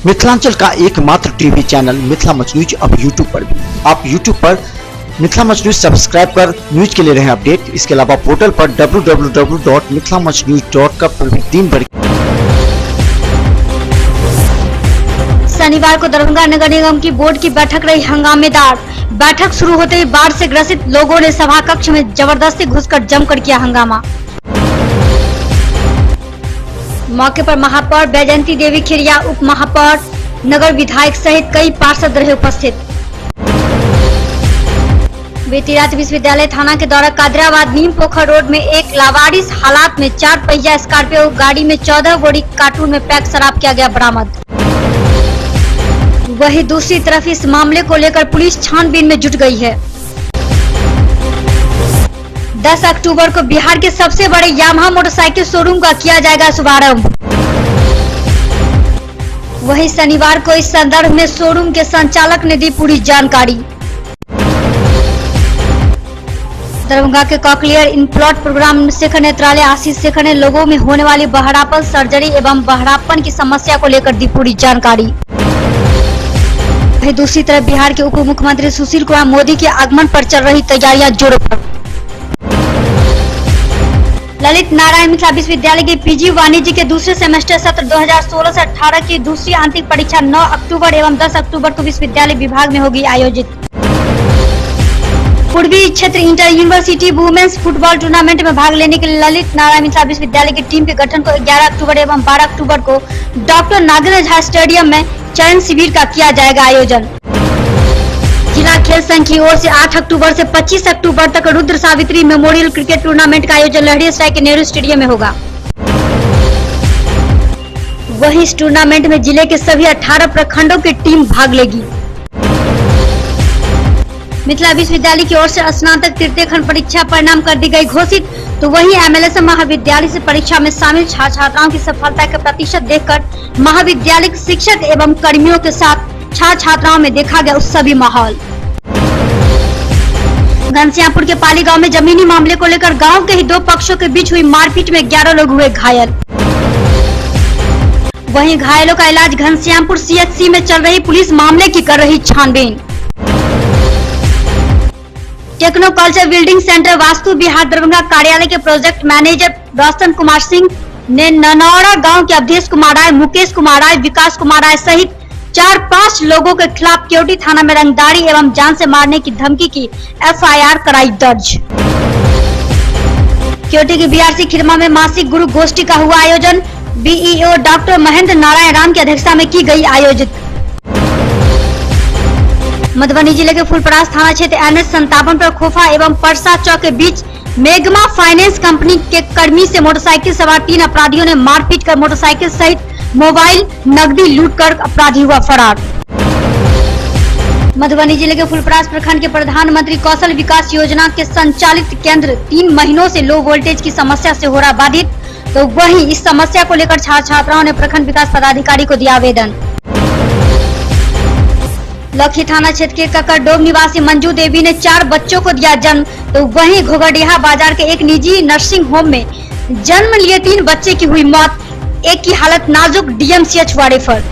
मिथिलांचल का एकमात्र TV channel Mithila much news अब यूट्यूब पर भी। आप यूट्यूब पर मिथिला मच न्यूज सब्सक्राइब कर न्यूज के लिए रहे अपडेट। इसके अलावा पोर्टल पर www.mithilamachnews.com पर भी दिन भर। शनिवार को दरभंगा नगर निगम की बोर्ड की बैठक रही हंगामेदार। बैठक शुरू होते ही बाढ़ से ग्रसित लोगों ने सभा कक्ष में जबरदस्ती घुसकर जमकर किया हंगामा। मौके पर महापौर बैजयंती देवी खिरिया, उप महापौर, नगर विधायक सहित कई पार्षद रहे उपस्थित। बीती रात विश्वविद्यालय थाना के द्वारा कादराबाद नीम पोखर रोड में एक लावारिस हालात में 4 पहिया स्कॉर्पियो गाड़ी में 14 बोरी कार्टून में पैक शराब किया गया बरामद। वहीं दूसरी तरफ इस मामले को लेकर पुलिस छानबीन में जुट गई है। 10 अक्टूबर को बिहार के सबसे बड़े यामाहा मोटरसाइकिल शोरूम का किया जाएगा शुभारंभ। वहीं शनिवार को इस संदर्भ में शोरूम के संचालक ने दी पूरी जानकारी। दरभंगा के कॉकलियर इन प्लॉट प्रोग्राम शेखर नेत्रालय आशीष शेखर ने लोगों में होने वाली बहरापन सर्जरी एवं बहरापन की समस्या को लेकर दी पूरी जानकारी। वहीं दूसरी तरफ बिहार के उप मुख्यमंत्री सुशील कुमार मोदी के आगमन पर चल रही तैयारियां जोरों पर। ललित नारायण मिथिला विश्वविद्यालय के पीजी वाणिज्य के दूसरे सेमेस्टर सत्र 2016 से 18 की दूसरी आंतरिक परीक्षा 9 अक्टूबर एवं 10 अक्टूबर को विश्वविद्यालय विभाग में होगी आयोजित। पूर्वी क्षेत्र inter university women's football tournament में भाग लेने के लिए ललित नारायण मिथिला विश्वविद्यालय की टीम के गठन को 11 अक्टूबर एवं 12 अक्टूबर को डॉक्टर नागेंद्र झा स्टेडियम में चयन शिविर का किया जाएगा आयोजन। जिला खेल संघ की ओर से 8 अक्टूबर से 25 अक्टूबर तक Rudra Savitri memorial cricket tournament का आयोजन लहरियासराय के नेहरू स्टेडियम में होगा। वहीं इस टूर्नामेंट में जिले के सभी 18 प्रखंडों की टीम भाग लेगी। मिथिला विश्वविद्यालय की ओर से स्नातक तृतीय खंड परीक्षा परिणाम कर दी गई घोषित। तो वहीं MLSM महाविद्यालय से परीक्षा में शामिल छात्र छात्राओं की सफलता का प्रतिशत देखकर महाविद्यालय शिक्षक एवं कर्मियों के साथ छात्र छात्राओं में देखा गया उत्सवी माहौल। घनश्यामपुर के पाली गांव में जमीनी मामले को लेकर गांव के ही 2 पक्षों के बीच हुई मारपीट में 11 लोग हुए घायल। वहीं घायलों का इलाज घनश्यामपुर CHC में चल रही पुलिस मामले की कर रही छानबीन। Techno culture building centre Vastu Vihar Darbhanga कार्यालय के प्रोजेक्ट मैनेजर रोशन कुमार सिंह ने ननौरा गांव के अवधेश कुमार राय, मुकेश कुमार राय, विकास कुमार राय सहित 4-5 लोगों के खिलाफ केवटी थाना में रंगदारी एवं जान से मारने की धमकी की FIR कराई दर्ज। केवटी के BRC खिरमा में मासिक गुरु गोष्ठी का हुआ आयोजन। BEO डॉक्टर महेंद्र नारायण राम की अध्यक्षता में की गई आयोजित। मधुबनी जिले के फुलपरास थाना क्षेत्र NH57 पर खोफा एवं परसा चौक के बीच मेगमा फाइनेंस कंपनी के कर्मी से मोटरसाइकिल सवार 3 अपराधियों ने मारपीट कर मोटरसाइकिल सहित मोबाइल नकदी लूटकर अपराधी हुआ फरार। मधुबनी जिले के फुलपरास प्रखंड के प्रधानमंत्री कौशल विकास योजना के संचालित केंद्र 3 महीनों से लो वोल्टेज की समस्या से हो रहा बाधित। तो वहीं इस समस्या को लेकर छात्र छात्राओं ने प्रखंड विकास पदाधिकारी को दिया आवेदन। लखी थाना क्षेत्र के ककरडोब निवासी मंजू देवी ने 4 बच्चों को दिया जन्म। तो वहीं घोघरडीहा बाजार के एक निजी नर्सिंग होम में जन्म लिए 3 बच्चे की हुई मौत, एक की हालत नाजुक, DMCH हुआ रेफर।